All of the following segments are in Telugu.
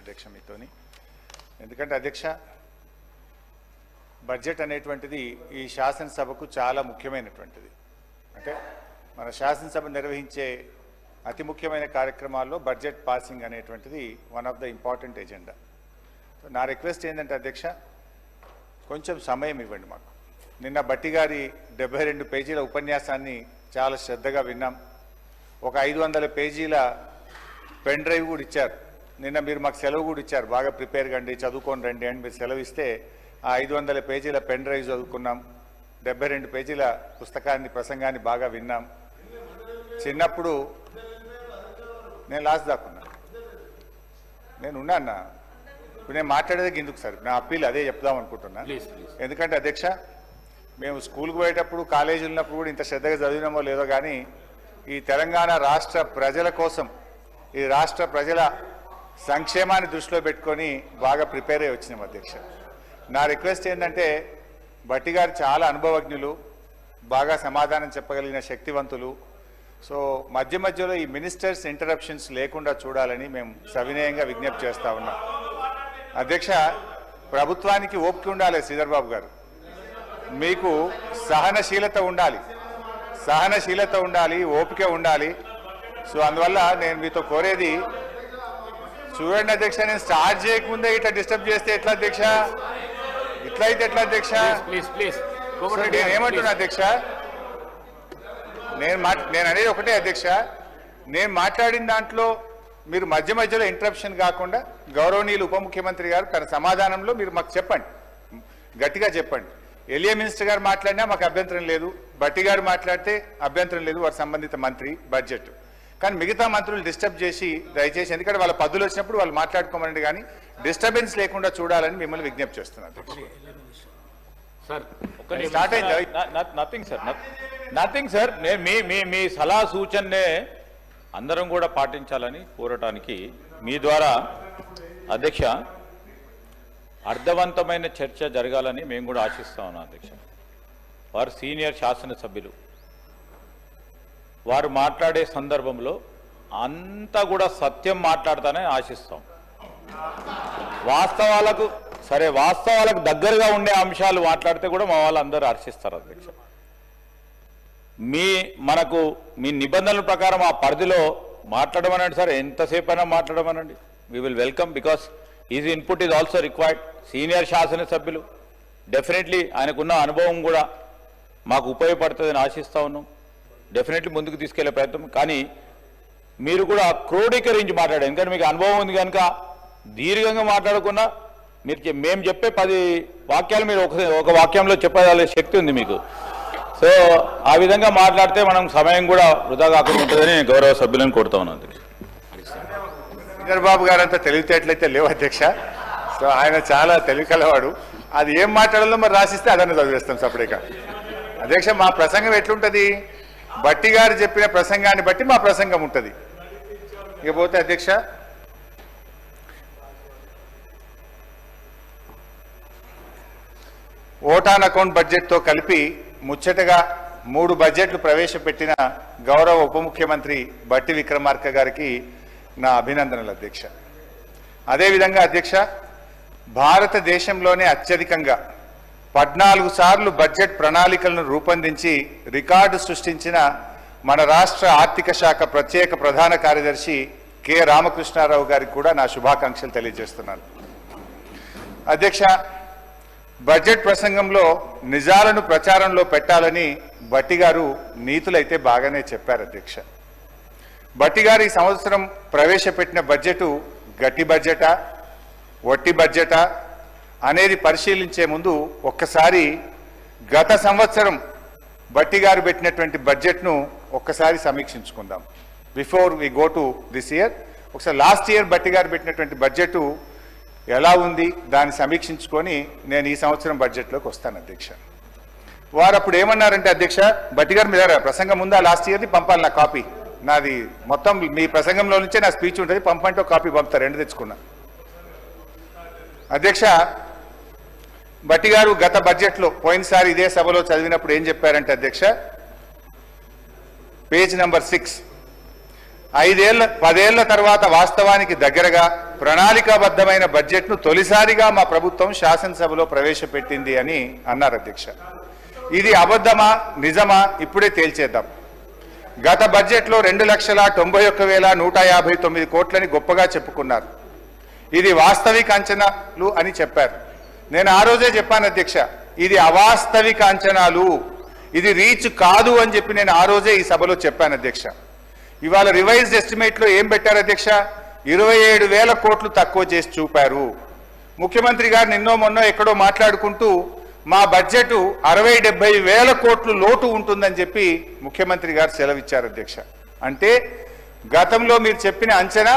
అధ్యక్ష మీతోని ఎందుకంటే అధ్యక్ష బడ్జెట్ అనేటువంటిది ఈ శాసనసభకు చాలా ముఖ్యమైనటువంటిది. అంటే మన శాసనసభ నిర్వహించే అతి ముఖ్యమైన కార్యక్రమాల్లో బడ్జెట్ పాసింగ్ అనేటువంటిది one of the important agenda. నా రిక్వెస్ట్ ఏంటంటే అధ్యక్ష కొంచెం సమయం ఇవ్వండి మాకు. నిన్న బట్టి గారి 72 పేజీల ఉపన్యాసాన్ని చాలా శ్రద్ధగా విన్నాం. ఒక 500 పేజీల పెన్ డ్రైవ్ కూడా ఇచ్చారు. నిన్న మీరు మాకు సెలవు కూడా ఇచ్చారు, బాగా ప్రిపేర్ కండి, చదువుకొని రండి అని మీరు సెలవు ఇస్తే ఆ 500 పేజీల పెన్ డ్రైవ్ చదువుకున్నాం. 72 పేజీల ప్రసంగాన్ని బాగా విన్నాం. చిన్నప్పుడు నేను లాస్ట్ దాకున్నా, నేను ఉన్నాను. ఇప్పుడు నేను మాట్లాడేది గిందుకు సార్, నా అప్పీల్ అదే చెప్దాం అనుకుంటున్నా. ఎందుకంటే అధ్యక్ష మేము స్కూల్కి పోయేటప్పుడు కాలేజీ ఉన్నప్పుడు కూడా ఇంత శ్రద్ధగా చదివినామో లేదో కానీ ఈ తెలంగాణ రాష్ట్ర ప్రజల కోసం, ఈ రాష్ట్ర ప్రజల సంక్షేమాన్ని దృష్టిలో పెట్టుకొని బాగా ప్రిపేర్ అయ్యి వచ్చినాం అధ్యక్ష. నా రిక్వెస్ట్ ఏంటంటే బట్టి గారు చాలా అనుభవజ్ఞులు, బాగా సమాధానం చెప్పగలిగిన శక్తివంతులు. సో మధ్య మధ్యలో ఈ మినిస్టర్స్ ఇంటరప్షన్స్ లేకుండా చూడాలని మేము సవినయంగా విజ్ఞప్తి చేస్తూ ఉన్నాం. అధ్యక్ష ప్రభుత్వానికి ఓపిక ఉండాలి శ్రీధర్ బాబు గారు, మీకు సహనశీలత ఉండాలి, ఓపిక ఉండాలి. సో అందువల్ల నేను మీతో కోరేది చూడండి అధ్యక్ష, నేను స్టార్ట్ చేయకముందే ఇట్లా డిస్టర్బ్ చేస్తే ఎట్లా అధ్యక్ష? ఇట్లా అయితే ఎట్లా అధ్యక్ష? నేనేమంటున్నా అధ్యక్ష, నేను అనేది ఒకటే అధ్యక్ష, నేను మాట్లాడిన దాంట్లో మీరు మధ్య మధ్యలో ఇంటరప్షన్ కాకుండా గౌరవనీయులు ఉప ముఖ్యమంత్రి గారు తన సమాధానంలో మీరు మాకు చెప్పండి, గట్టిగా చెప్పండి. ఎలియా మినిస్టర్ గారు మాట్లాడినా మాకు అభ్యంతరం లేదు, బట్టి గారు మాట్లాడితే అభ్యంతరం లేదు, వారి సంబంధిత మంత్రి బడ్జెట్. కానీ మిగతా మంత్రులు డిస్టర్బ్ చేసి దయచేసి, ఎందుకంటే వాళ్ళ పద్ధతులు వచ్చినప్పుడు వాళ్ళు మాట్లాడుకోమనండి, కానీ డిస్టర్బెన్స్ లేకుండా చూడాలని మిమ్మల్ని విజ్ఞప్తి చేస్తున్నాను. నథింగ్ సార్, మీ సలహా సూచననే అందరం కూడా పాటించాలని కోరటానికి మీ ద్వారా అధ్యక్ష అర్థవంతమైన చర్చ జరగాలని మేము కూడా ఆశిస్తా ఉన్నాం అధ్యక్ష. వారు సీనియర్ శాసనసభ్యులు, వారు మాట్లాడే సందర్భంలో అంతా కూడా సత్యం మాట్లాడతానని ఆశిస్తాం. వాస్తవాలకు దగ్గరగా ఉండే అంశాలు మాట్లాడితే కూడా మా వాళ్ళు అందరూ హర్షిస్తారు అధ్యక్ష. మీ నిబంధనల ప్రకారం ఆ పరిధిలో మాట్లాడమనండి సార్, ఎంతసేపు అయినా మాట్లాడమనండి. We will welcome, because is input is also required. Senior శాసనసభ్యులు, డెఫినెట్లీ ఆయనకున్న అనుభవం కూడా మాకు ఉపయోగపడుతుందని ఆశిస్తూ ఉన్నాం. డెఫినెట్లీ ముందుకు తీసుకెళ్లే ప్రయత్నం. కానీ మీరు కూడా క్రోడీకరించి మాట్లాడారు, ఎందుకంటే మీకు అనుభవం ఉంది కనుక దీర్ఘంగా మాట్లాడకుండా మేము చెప్పే 10 వాక్యాలు మీరు ఒక వాక్యంలో చెప్పగల శక్తి ఉంది మీకు. సో ఆ విధంగా మాట్లాడితే మనం సమయం కూడా వృధా కాకుండా ఉంటుందని గౌరవ సభ్యులను కోరుతా ఉన్నాను. చంద్రబాబు గారు అంతా తెలివితేటలైతే లేవు అధ్యక్ష. సో ఆయన చాలా తెలివికలవాడు, అది ఏం మాట్లాడాలో మరి రాసిస్తే అదన్నీ చదివేస్తాం సపరేట్గా. అధ్యక్ష మా ప్రసంగం ఎట్లుంటుంది, బట్టి గారు చెప్పిన ప్రసంగాన్ని బట్టి మా ప్రసంగం ఉంటుంది. ఇకపోతే అధ్యక్ష ఓటాన్ అకౌంట్ బడ్జెట్తో కలిపి ముచ్చటగా 3 బడ్జెట్లు ప్రవేశపెట్టిన గౌరవ ఉప ముఖ్యమంత్రి బట్టి విక్రమార్క గారికి నా అభినందనలు అధ్యక్ష. అదేవిధంగా అధ్యక్ష భారతదేశంలోనే అత్యధికంగా 14 సార్లు బడ్జెట్ ప్రణాళికలను రూపొందించి రికార్డు సృష్టించిన మన రాష్ట్ర ఆర్థిక శాఖ ప్రత్యేక ప్రధాన కార్యదర్శి కె రామకృష్ణారావు గారికి కూడా నా శుభాకాంక్షలు తెలియజేస్తున్నాను. అధ్యక్ష బడ్జెట్ ప్రసంగంలో నిజాలను ప్రచారంలో పెట్టాలని బట్టి గారు నీతులైతే బాగానే చెప్పారు అధ్యక్ష. బట్టి గారు ఈ సంవత్సరం ప్రవేశపెట్టిన బడ్జెటు గట్టి బడ్జెటా, వట్టి బడ్జెటా అనేది పరిశీలించే ముందు ఒక్కసారి గత సంవత్సరం బట్టి గారు పెట్టినటువంటి బడ్జెట్ను ఒక్కసారి సమీక్షించుకుందాం. Before we go to this year ఒకసారి లాస్ట్ ఇయర్ బట్టి గారు పెట్టినటువంటి బడ్జెట్ ఎలా ఉంది దాన్ని సమీక్షించుకొని నేను ఈ సంవత్సరం బడ్జెట్లోకి వస్తాను అధ్యక్ష. వారు అప్పుడు ఏమన్నారంటే అధ్యక్ష, బట్టి గారు మీద ప్రసంగం ఉందా లాస్ట్ ఇయర్ది పంపాలి, నా కాపీ నాది మొత్తం మీ ప్రసంగంలో నుంచే నా స్పీచ్ ఉంటుంది, పంపంటే కాపీ పంపుతా, 2 తెచ్చుకున్నా. అధ్యక్ష బట్టి గారు గత బడ్జెట్లో పోయినసారి ఇదే సభలో చదివినప్పుడు ఏం చెప్పారంటే అధ్యక్ష, పేజ్ నంబర్ 6, 10 ఏళ్ల తర్వాత వాస్తవానికి దగ్గరగా ప్రణాళికాబద్ధమైన బడ్జెట్ను తొలిసారిగా మా ప్రభుత్వం శాసనసభలో ప్రవేశపెట్టింది అని అన్నారు అధ్యక్ష. ఇది అబద్ధమా నిజమా ఇప్పుడే తేల్చేద్దాం. గత బడ్జెట్లో 2,91,159 కోట్లని గొప్పగా చెప్పుకున్నారు. ఇది వాస్తవిక అంచనాలు అని చెప్పారు. నేను ఆ రోజే చెప్పాను అధ్యక్ష, ఇది అవాస్తవిక అంచనాలు, ఇది రీచ్ కాదు అని చెప్పి నేను ఆ రోజే ఈ సభలో చెప్పాను అధ్యక్ష. ఇవాళ రివైజ్డ్ ఎస్టిమేట్లో ఏం పెట్టారు అధ్యక్ష? 27,000 కోట్లు తక్కువ చేసి చూపారు. ముఖ్యమంత్రి గారు నిన్నో మొన్నో ఎక్కడో మాట్లాడుకుంటూ మా బడ్జెట్ 60-70 కోట్లు లోటు ఉంటుందని చెప్పి ముఖ్యమంత్రి గారు సెలవిచ్చారు అధ్యక్ష. అంటే గతంలో మీరు చెప్పిన అంచనా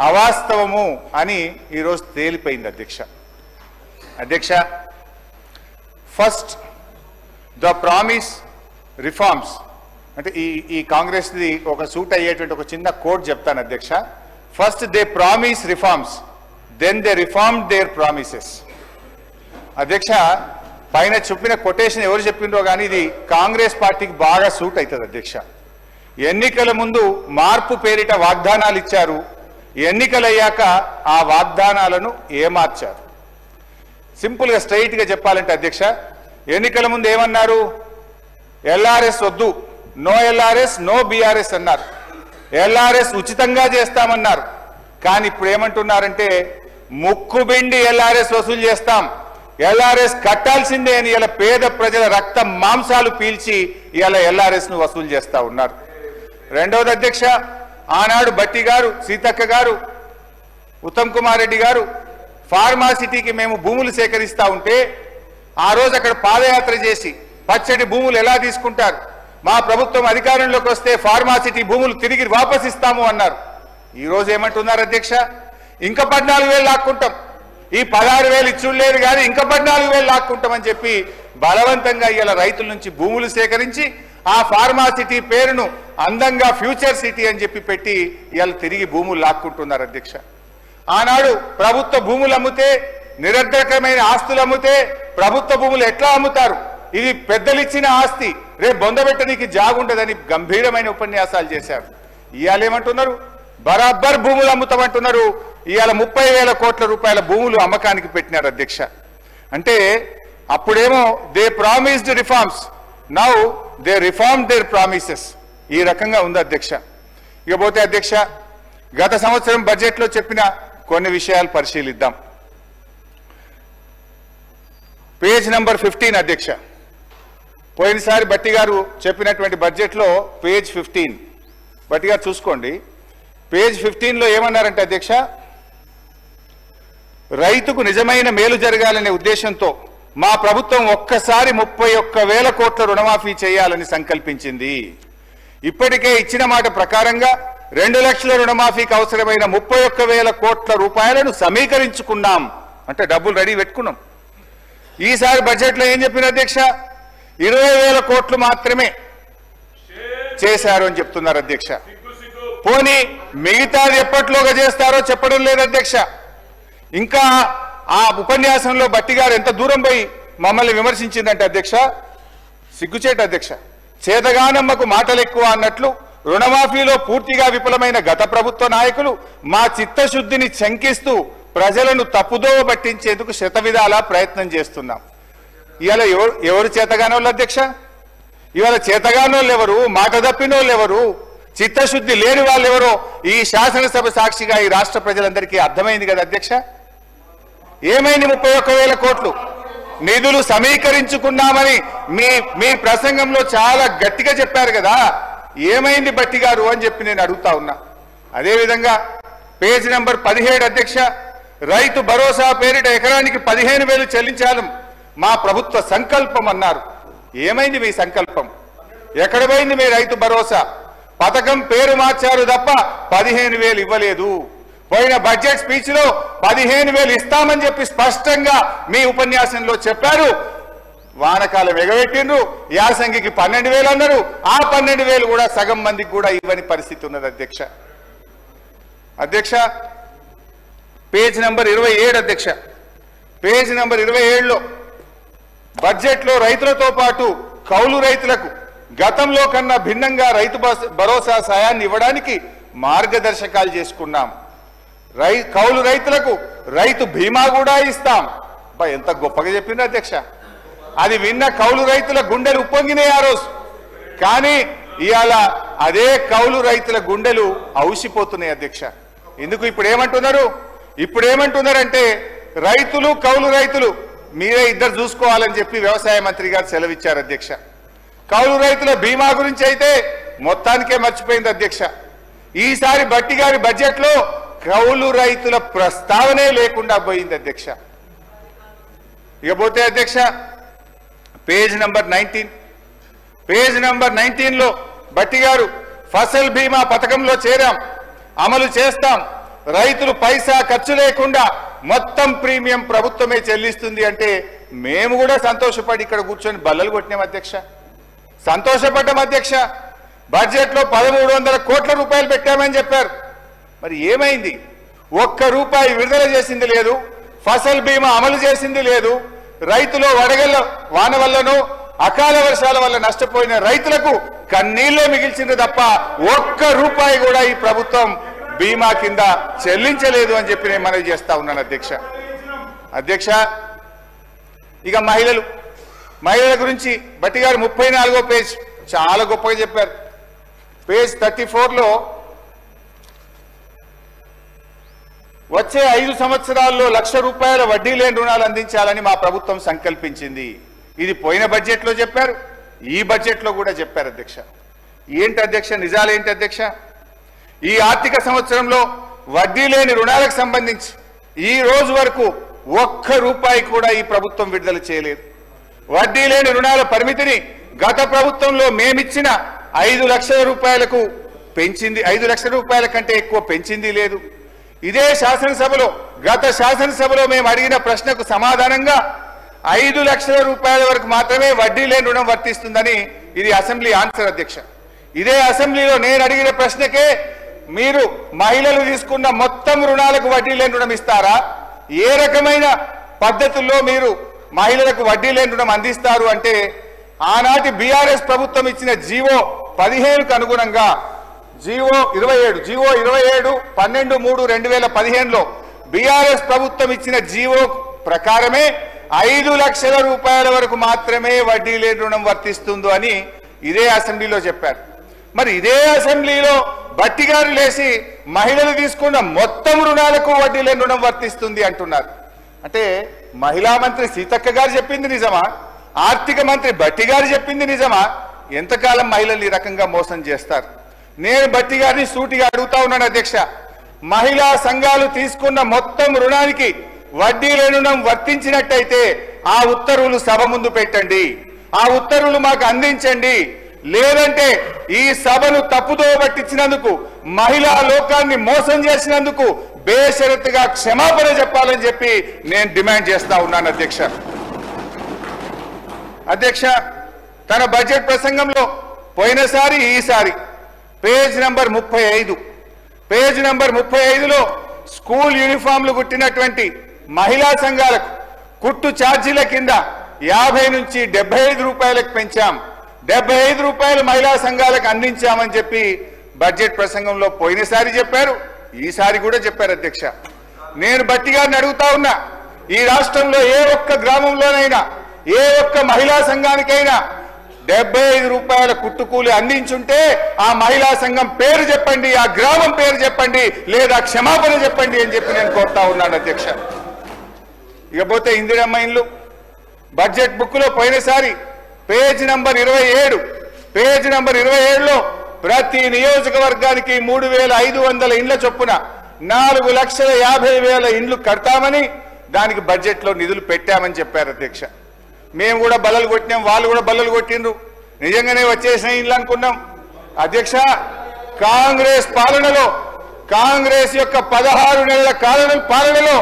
అవాస్తవము అని ఈరోజు తేలిపోయింది అధ్యక్ష. అధ్యక్ష, ఫస్ట్ ద ప్రామిస్ రిఫార్మ్స్ అంటే ఈ కాంగ్రెస్ది ఒక సూట్ అయ్యేటువంటి ఒక చిన్న కోడ్ చెప్తాను అధ్యక్ష. First they promise reforms, then they reform their promises. అధ్యక్ష, పైన చెప్పిన కొటేషన్ ఎవరు చెప్పిండ్రో కానీ ఇది కాంగ్రెస్ పార్టీకి బాగా సూట్ అవుతుంది అధ్యక్ష. ఎన్నికల ముందు మార్పు పేరిట వాగ్దానాలు ఇచ్చారు, ఎన్నికలయ్యాక ఆ వాగ్దానాలను ఏమార్చారు. సింపుల్గా స్ట్రైట్గా చెప్పాలంటే అధ్యక్ష, ఎన్నికల ముందు ఏమన్నారు? ఎల్ఆర్ఎస్ వద్దు, నో ఎల్ఆర్ఎస్ నో బీఆర్ఎస్ అన్నారు. ఎల్ఆర్ఎస్ ఉచితంగా చేస్తామన్నారు. కానీ ఇప్పుడు ఏమంటున్నారంటే ముక్కుబిండి ఎల్ఆర్ఎస్ వసూలు చేస్తాం, ఎల్ఆర్ఎస్ కట్టాల్సిందే అని ఇలా పేద ప్రజల రక్త మాంసాలు పీల్చి ఇలా ఎల్ఆర్ఎస్ ను వసూలు చేస్తా ఉన్నారు. రెండవది అధ్యక్ష, ఆనాడు బట్టి గారు, సీతక్క గారు, ఉత్తమ్ కుమార్ రెడ్డి గారు ఫార్మాసిటీకి మేము భూములు సేకరిస్తా ఉంటే ఆ రోజు అక్కడ పాదయాత్ర చేసి పచ్చటి భూములు ఎలా తీసుకుంటారు, మా ప్రభుత్వం అధికారంలోకి వస్తే ఫార్మాసిటీ భూములు తిరిగి వాపసిస్తాము అన్నారు. ఈ రోజు ఏమంటున్నారు అధ్యక్ష? ఇంకా 14,000 లాక్కుంటాం, ఈ 16,000 ఇచ్చులేదు కానీ ఇంకా 14,000 లాక్కుంటామని చెప్పి బలవంతంగా ఇలా రైతుల నుంచి భూములు సేకరించి ఆ ఫార్మాసిటీ పేరును అందంగా ఫ్యూచర్ సిటీ అని చెప్పి పెట్టి ఇలా తిరిగి భూములు లాక్కుంటున్నారు అధ్యక్ష. ఆనాడు ప్రభుత్వ భూములు అమ్మితే, నిరర్ధకమైన ఆస్తులు అమ్మితే ప్రభుత్వ భూములు ఎట్లా అమ్ముతారు, ఇది పెద్దలు ఇచ్చిన ఆస్తి, రేపు బొందబెట్టడానికి జాగుండదని గంభీరమైన ఉపన్యాసాలు చేశారు. ఇవాళ ఏమంటున్నారు? బరాబర్ భూములు అమ్ముతామంటున్నారు. ఇవాళ 30,000 కోట్ల రూపాయల భూములు అమ్మకానికి పెట్టినారు అధ్యక్ష. అంటే అప్పుడేమో they promised reforms, now they reform their promises. ఈ రకంగా ఉంది అధ్యక్ష. ఇకపోతే అధ్యక్ష, గత సంవత్సరం బడ్జెట్లో చెప్పిన కొన్ని విషయాలు పరిశీలిద్దాం. పేజ్ నంబర్ 15 అధ్యక్ష. పోయినసారి బట్టి గారు చెప్పినటువంటి బడ్జెట్లో పేజ్ 15 బట్టి గారు చూసుకోండి. పేజ్ 15లో ఏమన్నారంటే అధ్యక్ష, రైతుకు నిజమైన మేలు జరగాలనే ఉద్దేశంతో మా ప్రభుత్వం ఒక్కసారి 31,000 కోట్ల రుణమాఫీ చేయాలని సంకల్పించింది. ఇప్పటికే ఇచ్చిన మాట ప్రకారంగా 2 లక్షల రుణమాఫీకి అవసరమైన 31,000 కోట్ల రూపాయలను సమీకరించుకున్నాం. అంటే డబ్బులు రెడీ పెట్టుకున్నాం. ఈసారి బడ్జెట్లో ఏం చెప్పిన అధ్యక్ష? 20,000 కోట్లు మాత్రమే చేశారు అని చెప్తున్నారు అధ్యక్ష. పోనీ మిగతాది ఎప్పట్లోగా చేస్తారో చెప్పడం లేదు అధ్యక్ష. ఇంకా ఆ ఉపన్యాసంలో బట్టి గారు ఎంత దూరం పోయి మమ్మల్ని విమర్శించిందంటే అధ్యక్ష, సిగ్గుచేట అధ్యక్ష. చేతగానమ్మకు మాటలు ఎక్కువ అన్నట్లు రుణమాఫీలో పూర్తిగా విఫలమైన గత ప్రభుత్వ నాయకులు మా చిత్తశుద్ధిని శంకిస్తూ ప్రజలను తప్పుదోవ పట్టించేందుకు శతవిధాలా ప్రయత్నం చేస్తున్నాం. ఇవాళ ఎవరు చేతగానోళ్ళు అధ్యక్ష? ఇవాళ చేతగానోళ్ళు ఎవరు, మాట తప్పినోళ్ళు ఎవరు, చిత్తశుద్ధి లేని వాళ్ళు ఎవరో ఈ శాసనసభ సాక్షిగా ఈ రాష్ట్ర ప్రజలందరికీ అర్థమైంది కదా అధ్యక్ష. ఏమైంది 31,000 కోట్లు నిధులు సమీకరించుకున్నామని మీ ప్రసంగంలో చాలా గట్టిగా చెప్పారు కదా, ఏమైంది బట్టి గారు అని చెప్పి నేను అడుగుతా ఉన్నా. అదేవిధంగా పేజ్ నంబర్ 17 అధ్యక్ష, రైతు భరోసా పేరిట ఎకరానికి 15,000 చెల్లించాలి మా ప్రభుత్వ సంకల్పం అన్నారు. ఏమైంది మీ సంకల్పం? ఎక్కడ పోయింది మీ రైతు భరోసా? పథకం పేరు మార్చారు తప్ప 15,000 ఇవ్వలేదు. పోయిన బడ్జెట్ స్పీచ్ లో 15,000 ఇస్తామని చెప్పి స్పష్టంగా మీ ఉపన్యాసంలో చెప్పారు. వానకాలం ఎగబెట్టిండ్రు, యాసంగికి 12,000 అన్నారు. ఆ 12,000 కూడా సగం మందికి కూడా ఇవ్వని పరిస్థితి ఉన్నది అధ్యక్ష. అధ్యక్ష, పేజ్ నంబర్ 27 అధ్యక్ష. పేజ్ నంబర్ 27లో బడ్జెట్లో రైతులతో పాటు కౌలు రైతులకు గతంలో కన్నా భిన్నంగా రైతు భరోసా సాయాన్ని ఇవ్వడానికి మార్గదర్శకాలు చేసుకున్నాం. కౌలు రైతులకు రైతు బీమా కూడా ఇస్తాం. ఎంత గొప్పగా చెప్పింది అధ్యక్ష. అది విన్న కౌలు రైతుల గుండెలు ఉప్పొంగినాయి ఆ రోజు. కానీ ఇవాళ అదే కౌలు రైతుల గుండెలు ఔసిపోతున్నాయి అధ్యక్ష. ఎందుకు ఇప్పుడు ఏమంటున్నారంటే రైతులు కౌలు రైతులు మీరే ఇద్దరు చూసుకోవాలని చెప్పి వ్యవసాయ మంత్రి గారు సెలవిచ్చారు అధ్యక్ష. కౌలు రైతుల బీమా గురించి అయితే మొత్తానికే మర్చిపోయింది అధ్యక్ష. ఈసారి భట్టి గారి బడ్జెట్ లో కౌలు రైతుల ప్రస్తావనే లేకుండా పోయింది అధ్యక్ష. ఇకపోతే అధ్యక్ష పేజ్ నంబర్ 19 లో భట్టి గారు ఫసల్ బీమా పథకంలో చేరాం, అమలు చేస్తాం, రైతులు పైసా ఖర్చు లేకుండా మొత్తం ప్రీమియం ప్రభుత్వమే చెల్లిస్తుంది అంటే మేము కూడా సంతోషపడి ఇక్కడ కూర్చొని బల్లలు కొట్టినాం అధ్యక్ష. సంతోషపడ్డాం అధ్యక్ష. బడ్జెట్ లో 1300 కోట్ల రూపాయలు పెట్టామని చెప్పారు. మరి ఏమైంది? ఒక్క రూపాయి విడుదల చేసింది లేదు, ఫసల్ బీమా అమలు చేసింది లేదు. రైతులు వడగళ్ల వాన వల్లనో అకాల వర్షాల వల్ల నష్టపోయిన రైతులకు కన్నీళ్లే మిగిల్చింది తప్ప ఒక్క రూపాయి కూడా ఈ ప్రభుత్వం బీమా కింద చెల్లించలేదు అని చెప్పి నేను మనవి చేస్తా ఉన్నాను అధ్యక్ష. ఇక మహిళల గురించి భట్టి గారు 34వ పేజ్ చాలా గొప్పగా చెప్పారు. పేజ్ 34లో వచ్చే 5 సంవత్సరాల్లో 1,00,000 రూపాయల వడ్డీ లేని రుణాలు అందించాలని మా ప్రభుత్వం సంకల్పించింది. ఇది పోయిన బడ్జెట్ లో చెప్పారు, ఈ బడ్జెట్ లో కూడా చెప్పారు అధ్యక్ష. ఏంటి అధ్యక్ష నిజాలు ఏంటి అధ్యక్ష? ఈ ఆర్థిక సంవత్సరంలో వడ్డీ లేని రుణాలకు సంబంధించి ఈ రోజు వరకు ఒక్క రూపాయి కూడా ఈ ప్రభుత్వం విడుదల చేయలేదు. వడ్డీ లేని రుణాల పరిమితిని గత ప్రభుత్వంలో మేమిచ్చిన 5 లక్షల రూపాయలకు పెంచింది, 5 లక్షల రూపాయల కంటే ఎక్కువ పెంచింది లేదు. ఇదే శాసనసభలో గత శాసనసభలో మేము అడిగిన ప్రశ్నకు సమాధానంగా 5 లక్షల రూపాయల వరకు మాత్రమే వడ్డీ లేని రుణం వర్తిస్తుందని ఇది అసెంబ్లీ ఆన్సర్ అధ్యక్ష. ఇదే అసెంబ్లీలో నేను అడిగిన ప్రశ్నకే మీరు మహిళలు తీసుకున్న మొత్తం రుణాలకు వడ్డీ లేని రుణం ఇస్తారా, ఏ రకమైన పద్ధతుల్లో మీరు మహిళలకు వడ్డీ లేని రుణం అందిస్తారు అంటే ఆనాటి బీఆర్ఎస్ ప్రభుత్వం ఇచ్చిన జీవో 15కు అనుగుణంగా జీవో 27 12/3/2015లో బీఆర్ఎస్ ప్రభుత్వం ఇచ్చిన జీవో ప్రకారమే 5 లక్షల రూపాయల వరకు మాత్రమే వడ్డీ లేని రుణం వర్తిస్తుందో అని ఇదే అసెంబ్లీలో చెప్పారు. మరి ఇదే అసెంబ్లీలో భట్టి గారు లేచి మహిళలు తీసుకున్న మొత్తం రుణాలకు వడ్డీ లేని రుణం వర్తిస్తుంది అంటున్నారు. అంటే మహిళా మంత్రి సీతక్క గారు చెప్పింది నిజమా, ఆర్థిక మంత్రి భట్టి గారు చెప్పింది నిజమా? ఎంతకాలం మహిళలు ఈ రకంగా మోసం చేస్తారు? నేను భట్టి గారిని సూటిగా అడుగుతా ఉన్నాను అధ్యక్ష. మహిళా సంఘాలు తీసుకున్న మొత్తం రుణానికి వడ్డీ లేని రుణం వర్తించినట్టయితే ఆ ఉత్తర్వులు సభ ముందు పెట్టండి, ఆ ఉత్తర్వులు మాకు అందించండి. లేదంటే ఈ సభను తప్పుదో పట్టించినందుకు, మహిళా లోకాన్ని మోసం చేసినందుకు బేషరతుగా క్షమాపణ చెప్పాలని చెప్పి నేను డిమాండ్ చేస్తా ఉన్నాను అధ్యక్ష. తన బడ్జెట్ ప్రసంగంలో పోయినసారి ఈసారి పేజ్ నంబర్ 35లో స్కూల్ యూనిఫామ్లు కుట్టినటువంటి మహిళా సంఘాలకు కుట్టు ఛార్జీల కింద 50 నుంచి 75 రూపాయలకు పెంచాం, 75 రూపాయలు మహిళా సంఘాలకు అందించామని చెప్పి బడ్జెట్ ప్రసంగంలో పోయినసారి చెప్పారు, ఈసారి కూడా చెప్పారు అధ్యక్ష. నేను భట్టి గారిని అడుగుతా ఉన్నా, ఈ రాష్ట్రంలో ఏ ఒక్క గ్రామంలోనైనా ఏ ఒక్క మహిళా సంఘానికైనా 75 రూపాయల కుట్టుకూలి అందించుంటే ఆ మహిళా సంఘం పేరు చెప్పండి, ఆ గ్రామం పేరు చెప్పండి, లేదా క్షమాపణ చెప్పండి అని చెప్పి నేను కోరుతా ఉన్నాను అధ్యక్ష. ఇకపోతే ఇందిరమ్మ ఇండ్లు బడ్జెట్ బుక్ లో పోయినసారి పేజ్ నంబర్ 27లో ప్రతి నియోజకవర్గానికి 3,500 ఇండ్ల చొప్పున 4,50,000 ఇండ్లు కడతామని దానికి బడ్జెట్ లో నిధులు పెట్టామని చెప్పారు అధ్యక్ష. మేము కూడా బల్లలు కొట్టినాం, వాళ్ళు కూడా బల్లలు కొట్టిండ్రు, నిజంగానే వచ్చేసిన ఇండ్లు అనుకున్నాం అధ్యక్ష. కాంగ్రెస్ పాలనలో, కాంగ్రెస్ యొక్క 16 నెలల పాలనలో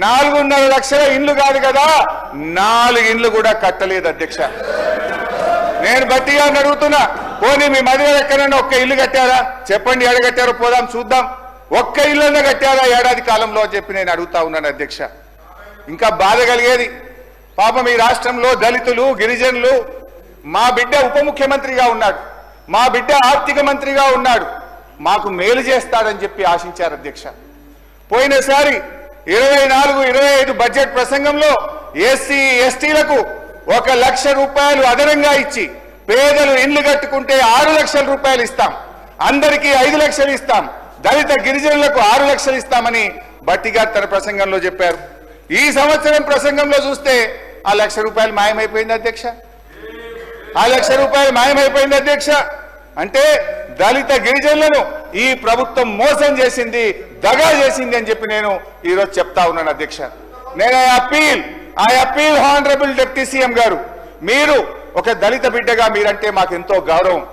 4.5 లక్షల ఇండ్లు కాదు కదా, 4 ఇండ్లు కూడా కట్టలేదు అధ్యక్ష. నేను భట్టి గారిని అడుగుతున్నా, పోనీ మీ మధ్య ఎక్కడైనా ఒక్క ఇల్లు కట్టారా చెప్పండి, ఎడగట్టారో పోదాం చూద్దాం. ఒక్క ఇల్లు కట్టారా ఏడాది కాలంలో అని చెప్పి నేను అడుగుతా ఉన్నాను అధ్యక్ష. ఇంకా బాధ కలిగేది, పాపం ఈ రాష్ట్రంలో దళితులు, గిరిజనులు, మా బిడ్డ ఉప ముఖ్యమంత్రిగా ఉన్నాడు, మా బిడ్డ ఆర్థిక మంత్రిగా ఉన్నాడు, మాకు మేలు చేస్తాడని చెప్పి ఆశించారు అధ్యక్ష. పోయినసారి 24-25 బడ్జెట్ ప్రసంగంలో ఎస్సీ ఎస్టీలకు 1 లక్ష రూపాయలు అదనంగా ఇచ్చి పేదలు ఇండ్లు కట్టుకుంటే 6 లక్షల రూపాయలు ఇస్తాం, అందరికీ 5 లక్షలు ఇస్తాం, దళిత గిరిజనులకు 6 లక్షలు ఇస్తామని భట్టి గారు తన ప్రసంగంలో చెప్పారు. ఈ సంవత్సరం ప్రసంగంలో చూస్తే ఆ 1 లక్ష రూపాయలు మాయమైపోయింది అధ్యక్ష. ఆ 1 లక్ష రూపాయలు మాయమైపోయింది అధ్యక్ష. అంటే దళిత గిరిజనులను ఈ ప్రభుత్వం మోసం చేసింది, దగా చేసింది అని చెప్పి నేను ఈరోజు చెప్తా ఉన్నాను అధ్యక్ష. నేను I appeal honourable deputy CM గారు, మీరు ఒక దళిత బిడ్డగా మీరంటే మాకు ఎంతో గౌరవం.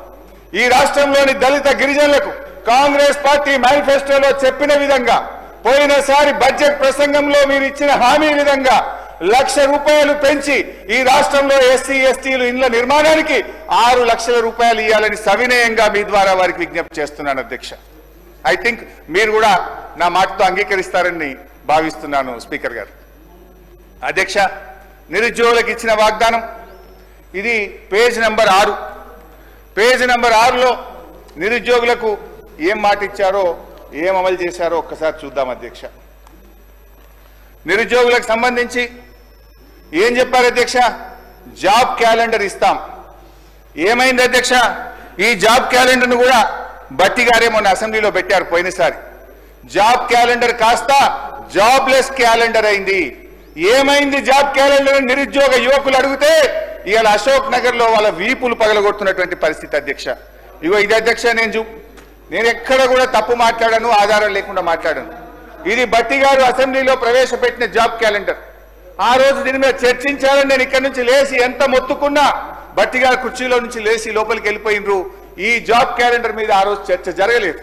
ఈ రాష్ట్రంలోని దళిత గిరిజనులకు కాంగ్రెస్ పార్టీ మేనిఫెస్టోలో చెప్పిన విధంగా, పోయినసారి బడ్జెట్ ప్రసంగంలో మీరు ఇచ్చిన హామీ విధంగా 1 లక్ష రూపాయలు పెంచి ఈ రాష్ట్రంలో ఎస్సీ ఎస్టీలు ఇండ్ల నిర్మాణానికి 6 లక్షల రూపాయలు ఇవ్వాలని సవినయంగా మీ ద్వారా వారికి విజ్ఞప్తి చేస్తున్నాను అధ్యక్ష. ఐ థింక్ మీరు కూడా నా మాటతో అంగీకరిస్తారని భావిస్తున్నాను స్పీకర్ గారు. అధ్యక్ష, నిరుద్యోగులకు ఇచ్చిన వాగ్దానం ఇది పేజ్ నెంబర్ 6. పేజ్ నెంబర్ 6లో నిరుద్యోగులకు ఏం మాట ఇచ్చారో, ఏం అమలు చేశారో ఒక్కసారి చూద్దాం అధ్యక్ష. నిరుద్యోగులకు సంబంధించి ఏం చెప్పారు అధ్యక్ష? జాబ్ క్యాలెండర్ ఇస్తాం. ఏమైంది అధ్యక్ష? ఈ జాబ్ క్యాలెండర్ను కూడా భట్టి గారే మొన్న అసెంబ్లీలో పెట్టారు. పోయినసారి జాబ్ క్యాలెండర్ కాస్త జాబ్లెస్ క్యాలెండర్ అయింది. ఏమైంది జాబ్ క్యాలెండర్? నిరుద్యోగ యువకులు అడిగితే ఇవాళ అశోక్ నగర్ లో వాళ్ళ వీపులు పగలగొడుతున్నటువంటి పరిస్థితి అధ్యక్ష. ఇగో ఇది అధ్యక్ష, నేను ఎక్కడ కూడా తప్పు మాట్లాడాను, ఆధారం లేకుండా మాట్లాడాను. ఇది భట్టి గారు అసెంబ్లీలో ప్రవేశపెట్టిన జాబ్ క్యాలెండర్. ఆ రోజు దీని మీద చర్చించాలని నేను ఇక్కడి నుంచి లేచి ఎంత మొత్తుకున్నా భట్టి గారు కుర్చీలో నుంచి లేచి లోపలికి వెళ్ళిపోయినరు. ఈ జాబ్ క్యాలెండర్ మీద ఆ రోజు చర్చ జరగలేదు.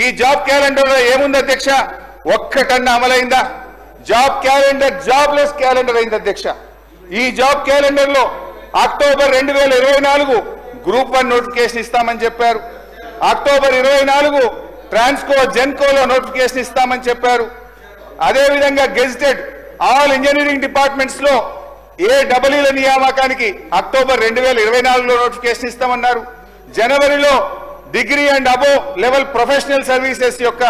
ఈ జాబ్ క్యాలెండర్ లో ఏముంది అధ్యక్ష? ఒక్కటన్నా అమలైందా? జాబ్ క్యాలెండర్ జాబ్లెస్ క్యాలెండర్ అయింది అధ్యక్ష. ఈ జాబ్ క్యాలెండర్ లో అక్టోబర్ 2024 గ్రూప్ 1 నోటిఫికేషన్ ఇస్తామని చెప్పారు. అక్టోబర్ 24 ట్రాన్స్కో జెన్కోలో నోటిఫికేషన్ ఇస్తామని చెప్పారు. అదేవిధంగా గెజిటెడ్ ఆల్ ఇంజనీరింగ్ డిపార్ట్మెంట్స్ లో ఏడబ్ల్యూల నియామకానికి అక్టోబర్ 2024లో నోటిఫికేషన్ ఇస్తామన్నారు. జనవరిలో degree and above level professional services యొక్క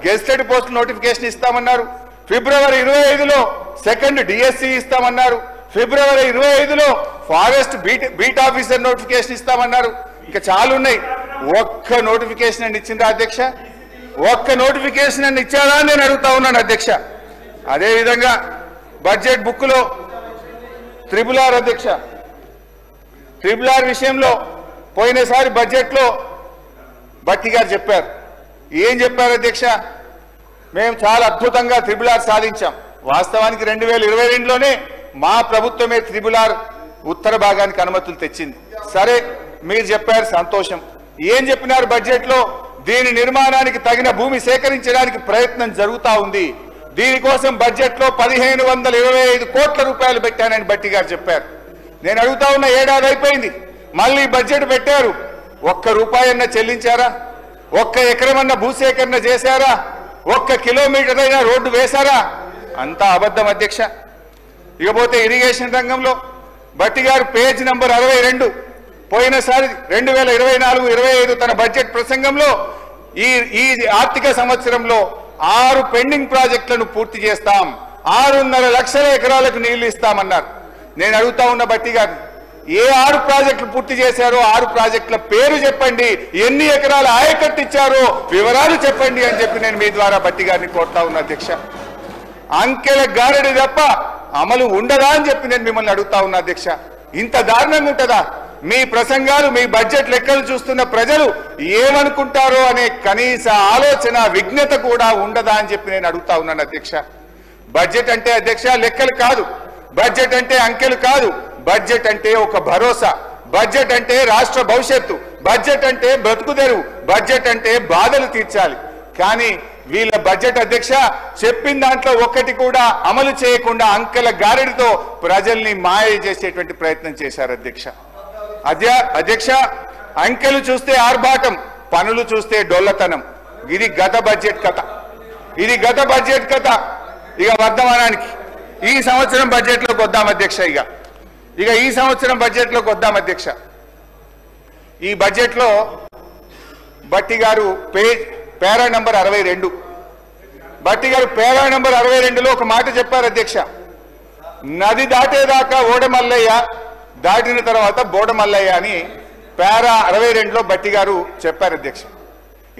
గెజిటెడ్ పోస్ట్ నోటిఫికేషన్ ఇస్తామన్నారు. ఫిబ్రవరి 25లో సెకండ్ డిఎస్సి ఇస్తామన్నారు. ఫిబ్రవరి 25లో ఫారెస్ట్ బీట్ ఆఫీసర్ నోటిఫికేషన్ ఇస్తామన్నారు. ఇంకా చాలా ఉన్నాయి. ఒక్క నోటిఫికేషన్ అని ఇచ్చిందా అధ్యక్ష? ఒక్క నోటిఫికేషన్ అని ఇచ్చారా అని నేను అడుగుతా ఉన్నాను అధ్యక్ష. అదేవిధంగా బడ్జెట్ బుక్ లో RRR అధ్యక్ష, RRR విషయంలో పోయినసారి బడ్జెట్ లో భట్టి గారు చెప్పారు. ఏం చెప్పారు అధ్యక్ష? మేము చాలా అద్భుతంగా RRR సాధించాం. వాస్తవానికి 2022లోనే మా ప్రభుత్వమే RRR ఉత్తర భాగానికి అనుమతులు తెచ్చింది. సరే, మీరు చెప్పారు, సంతోషం. ఏం చెప్పినారు బడ్జెట్ లో? దీని నిర్మాణానికి తగిన భూమి సేకరించడానికి ప్రయత్నం జరుగుతా ఉంది. దీనికోసం బడ్జెట్ లో 1525 కోట్ల రూపాయలు పెట్టానని భట్టి గారు చెప్పారు. నేను అడుగుతా ఉన్న, ఏడాది అయిపోయింది, మళ్ళీ బడ్జెట్ పెట్టారు. ఒక్క రూపాయి అన్న చెల్లించారా? ఒక్క ఎకరమన్న భూసేకరణ చేశారా? ఒక్క కిలోమీటర్ అయినా రోడ్డు వేశారా? అంతా అబద్ధం అధ్యక్ష. ఇకపోతే ఇరిగేషన్ రంగంలో భట్టి గారు పేజ్ నంబర్ 62 పోయినసారి 2024-25 తన బడ్జెట్ ప్రసంగంలో ఈ ఆర్థిక సంవత్సరంలో 6 పెండింగ్ ప్రాజెక్టులను పూర్తి చేస్తాం, 6.5 లక్షల ఎకరాలకు నీళ్లు ఇస్తామన్నారు. నేను అడుగుతా ఉన్న భట్టి గారు, ఏ 6 ప్రాజెక్టులు పూర్తి చేశారో 6 ప్రాజెక్టుల పేరు చెప్పండి, ఎన్ని ఎకరాల ఆయకట్టు ఇచ్చారో వివరాలు చెప్పండి అని చెప్పి నేను మీ ద్వారా భట్టి గారిని కోరుతా ఉన్నా అధ్యక్ష. అంకెల గారడి తప్ప అమలు ఉండదా అని చెప్పి నేను మిమ్మల్ని అడుగుతా ఉన్నా అధ్యక్ష. ఇంత దారుణంగా ఉంటుందా? మీ ప్రసంగాలు, మీ బడ్జెట్ లెక్కలు చూస్తున్న ప్రజలు ఏమనుకుంటారో అనే కనీస ఆలోచన, విజ్ఞత కూడా ఉండదా అని చెప్పి నేను అడుగుతా ఉన్నాను అధ్యక్ష. బడ్జెట్ అంటే అధ్యక్ష లెక్కలు కాదు, బడ్జెట్ అంటే అంకెలు కాదు, బడ్జెట్ అంటే ఒక భరోసా, బడ్జెట్ అంటే రాష్ట్ర భవిష్యత్తు, బడ్జెట్ అంటే బ్రతుకుదెరువు, బడ్జెట్ అంటే బాధలు తీర్చాలి. కానీ వీళ్ళ బడ్జెట్ అధ్యక్ష చెప్పిన దాంట్లో ఒక్కటి కూడా అమలు చేయకుండా అంకెల గారడితో ప్రజల్ని మాయ చేసేటువంటి ప్రయత్నం చేశారు అధ్యక్ష. అధ్యక్ష, అంకెలు చూస్తే ఆర్భాటం, పనులు చూస్తే డొల్లతనం. ఇది గత బడ్జెట్ కథ, ఇది గత బడ్జెట్ కథ. ఇక వర్ధమానానికి ఈ సంవత్సరం బడ్జెట్లోకి వద్దాం అధ్యక్ష. ఇక ఈ సంవత్సరం బడ్జెట్లోకి వద్దాం అధ్యక్ష. ఈ బడ్జెట్లో భట్టి గారు పేరా నంబర్ 62 బట్టి గారు పేరా నెంబర్ 62లో ఒక మాట చెప్పారు అధ్యక్ష. నది దాటేదాకా ఓడమల్లయ్య, దాటిన తర్వాత బోడమల్లయ్య అని పేరా 62లో బట్టి గారు చెప్పారు అధ్యక్ష.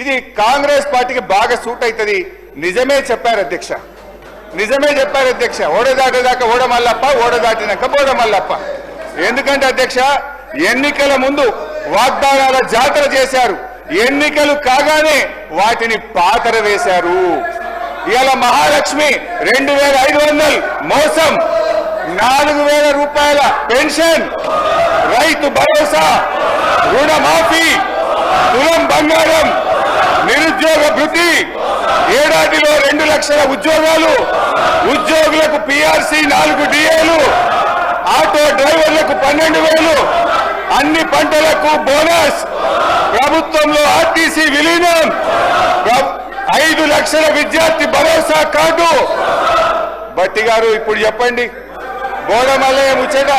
ఇది కాంగ్రెస్ పార్టీకి బాగా సూట్ అవుతుంది. నిజమే చెప్పారు అధ్యక్ష, నిజమే చెప్పారు అధ్యక్ష. ఓడ దాటేదాకా ఓడమల్లప్ప, ఓడ దాటినాక బోడమల్లప్ప. ఎందుకంటే అధ్యక్ష, ఎన్నికల ముందు వాగ్దానాల జాతర చేశారు, ఎన్నికలు కాగానే వాటిని పాతర వేశారు. ఇవాళ మహాలక్ష్మి 2500 మోసం, 4000 రూపాయల పెన్షన్, రైతు భరోసా, రుణమాఫీ, తులం బంగారం, నిరుద్యోగ భృతి, ఏడాదిలో 2 లక్షల ఉద్యోగాలు, ఉద్యోగులకు పిఆర్సీ 4 డిఏలు, ఆటో డ్రైవర్లకు 12,000, అన్ని పంటలకు బోనస్, ప్రభుత్వంలో ఆర్టీసీ విలీనం, 5 లక్షల విద్యార్థి భరోసా కార్డు. బట్టి గారు ఇప్పుడు చెప్పండి, బోడమల్లయ్య ముచ్చట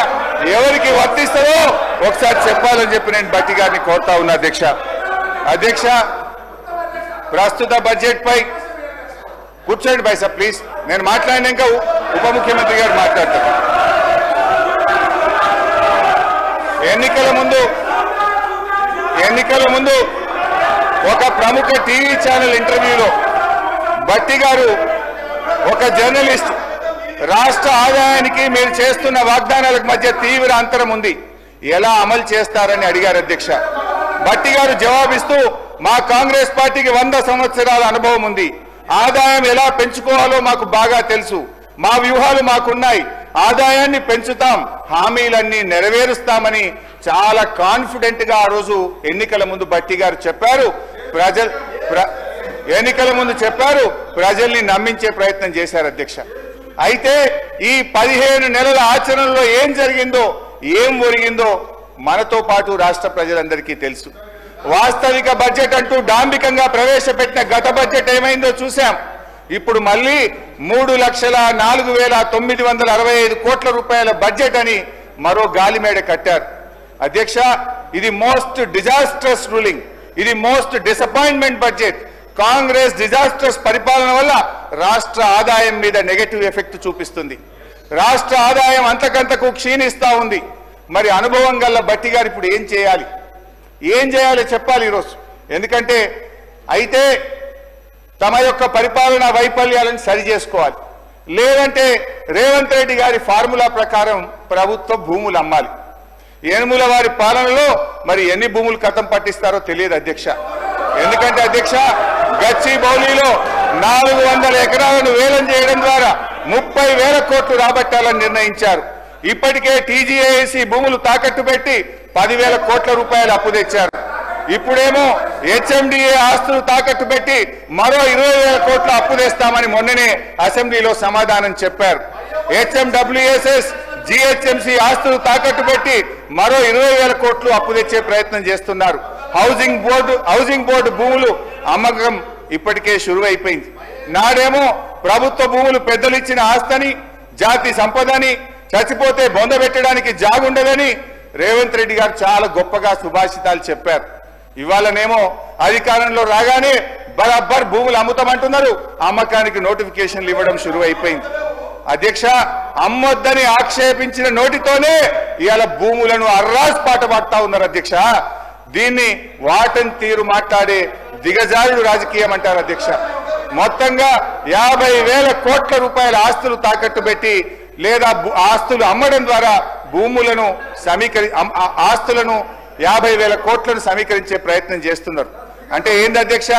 ఎవరికి వర్తిస్తుందో ఒకసారి చెప్పాలని చెప్పి నేను బట్టి గారిని కోరుతా ఉన్నా అధ్యక్ష. అధ్యక్ష, ప్రస్తుత బడ్జెట్ పై కూర్చోండి బైసా ప్లీజ్. నేను మాట్లాడినాక ఉప ముఖ్యమంత్రి గారు మాట్లాడతారు. ఎన్నికల ముందు ఒక ప్రముఖ టీవీ ఛానల్ ఇంటర్వ్యూలో బట్టి గారు ఒక జర్నలిస్ట్, రాష్ట్ర ఆదాయానికి మీరు చేస్తున్న వాగ్దానాలకు మధ్య తీవ్ర అంతరం ఉంది, ఎలా అమలు చేస్తారని అడిగారు అధ్యక్ష. బట్టి గారు జవాబిస్తూ, మా కాంగ్రెస్ పార్టీకి 100 సంవత్సరాల అనుభవం ఉంది, ఆదాయం ఎలా పెంచుకోవాలో మాకు బాగా తెలుసు, మా వ్యూహాలు మాకున్నాయి, ఆదాయాన్ని పెంచుతాం, హామీలన్నీ నెరవేరుస్తామని చాలా కాన్ఫిడెంట్ గా ఆ రోజు ఎన్నికల ముందు బట్టి గారు చెప్పారు. ఎన్నికల ముందు చెప్పారు, ప్రజల్ని నమ్మించే ప్రయత్నం చేశారు అధ్యక్ష. అయితే ఈ 15 నెలల ఆచరణలో ఏం జరిగిందో, ఏం ఒరిగిందో మనతో పాటు రాష్ట్ర ప్రజలందరికీ తెలుసు. వాస్తవిక బడ్జెట్ అంటూ డాంబికంగా ప్రవేశపెట్టిన గత బడ్జెట్ ఏమైందో చూశాం. ఇప్పుడు మళ్ళీ 3,04,965 కోట్ల రూపాయల బడ్జెట్ అని మరో గాలిమేడ కట్టారు అధ్యక్ష. ఇది మోస్ట్ డిజాస్ట్రస్ రూలింగ్, ఇది most disappointment budget. Congress disastrous పరిపాలన వల్ల రాష్ట్ర ఆదాయం మీద నెగటివ్ ఎఫెక్ట్ చూపిస్తుంది. రాష్ట్ర ఆదాయం అంతకంతకు క్షీణిస్తా ఉంది. మరి అనుభవం గల బట్టి గారు ఇప్పుడు ఏం చేయాలి చెప్పాలి ఈరోజు. ఎందుకంటే అయితే తమ యొక్క పరిపాలనా వైఫల్యాలను సరి చేసుకోవాలి, లేదంటే రేవంత్ రెడ్డి గారి ఫార్ములా ప్రకారం ప్రభుత్వ భూములు అమ్మాలి. యనుమల వారి పాలనలో మరి ఎన్ని భూములు కథం పట్టిస్తారో తెలియదు అధ్యక్ష. ఎందుకంటే అధ్యక్ష, గచ్చిబౌలిలో 400 ఎకరాలను వేలం చేయడం ద్వారా 30,000 కోట్లు రాబట్టాలని నిర్ణయించారు. ఇప్పటికే టీజీఏసీ భూములు తాకట్టు పెట్టి 10,000 కోట్ల రూపాయలు అప్పు తెచ్చారు. ఇప్పుడేమో హెచ్ఎండిఏ ఆస్తులు తాకట్టు పెట్టి మరో 20,000 కోట్ల అప్పు తెస్తామని మొన్ననే అసెంబ్లీలో సమాధానం చెప్పారు. హెచ్ఎండబ్ల్యూఎస్ఎస్, జిహెచ్ఎంసీ ఆస్తులు తాకట్టు పెట్టి మరో 20,000 కోట్లు అప్పు తెచ్చే ప్రయత్నం చేస్తున్నారు. హౌసింగ్ బోర్డు భూములు అమ్మకం ఇప్పటికే షురువైపోయింది. నాడేమో ప్రభుత్వ భూములు పెద్దలు ఇచ్చిన ఆస్తని, జాతి సంపదని, చచ్చిపోతే బొందబెట్టడానికి జాగుండదని రేవంత్ రెడ్డి గారు చాలా గొప్పగా సుభాషితాలు చెప్పారు. ఇవాళనేమో అధికారంలో రాగానే బరాబర్ భూములు అమ్ముతామంటున్నారు, అమ్మకానికి నోటిఫికేషన్లు ఇవ్వడం షురువైపోయింది. అధ్యక్ష, అమ్మొద్దని ఆక్షేపించిన నోటితోనే ఇవాళ భూములను అర్రాస్ పాట పాడుతా ఉన్నారు అధ్యక్ష. దీన్ని వాటన్ తీరు మాట్లాడే దిగజారుడు రాజకీయం అంటారు అధ్యక్ష. మొత్తంగా 50,000 కోట్ల రూపాయల ఆస్తులు తాకట్టు పెట్టి లేదా ఆస్తులు అమ్మడం ద్వారా భూములను ఆస్తులను 50,000 కోట్లను సమీకరించే ప్రయత్నం చేస్తున్నారు. అంటే ఏంది అధ్యక్ష,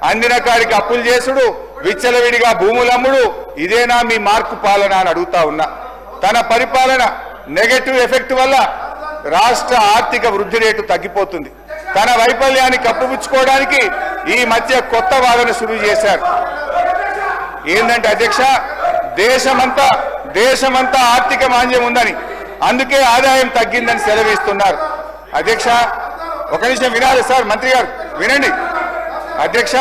అందిన కాడికి అప్పులు చేసుడు, విచ్చలవిడిగా భూములు అమ్ముడు, ఇదేనా మీ మార్కు పాలన అని అడుగుతా ఉన్నా. తన పరిపాలన నెగటివ్ ఎఫెక్ట్ వల్ల రాష్ట్ర ఆర్థిక వృద్ధి రేటు తగ్గిపోతుంది. తన వైఫల్యాన్ని కప్పుపుచ్చుకోవడానికి ఈ మధ్య కొత్త వాదన శురు చేశారు. ఏంటంటే అధ్యక్ష, దేశమంతా ఆర్థిక మాంద్యం ఉందని, అందుకే ఆదాయం తగ్గిందని సెలవిస్తున్నారు. అధ్యక్ష, ఒక నిమిషం వినాలి సార్, మంత్రి గారు వినండి. అధ్యక్ష,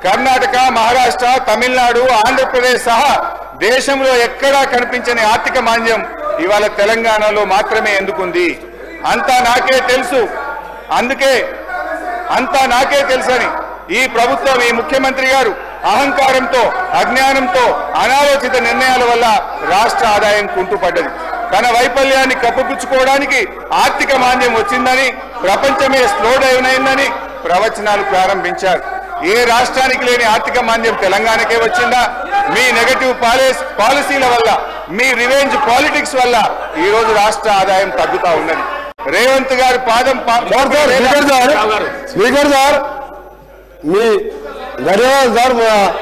కర్ణాటక, మహారాష్ట్ర, తమిళనాడు, ఆంధ్రప్రదేశ్ సహా దేశంలో ఎక్కడా కనిపించని ఆర్థిక మాంద్యం ఇవాళ తెలంగాణలో మాత్రమే ఎందుకుంది? అంతా నాకే తెలుసు, అందుకే అంతా నాకే తెలుసని ఈ ప్రభుత్వం, ఈ ముఖ్యమంత్రి గారు అహంకారంతో, అజ్ఞానంతో, అనాలోచిత నిర్ణయాల వల్ల రాష్ట్ర ఆదాయం కుంటుపడ్డది. తన వైఫల్యాన్ని కప్పిపుచ్చుకోవడానికి ఆర్థిక మాంద్యం వచ్చిందని, ప్రపంచమే స్లో డౌన్ అయిందని ప్రవచనాలు ప్రారంభించారు. ఏ రాష్ట్రానికి లేని ఆర్థిక మాంద్యం తెలంగాణకే వచ్చిందా? మీ నెగటివ్ పాలసీల వల్ల, మీ రివెంజ్ పాలిటిక్స్ వల్ల ఈ రోజు రాష్ట్ర ఆదాయం తగ్గుతా ఉన్నది. రేవంత్ గారి పాదం స్పీకర్ సార్ మీ ధన్యవాదాలు సార్.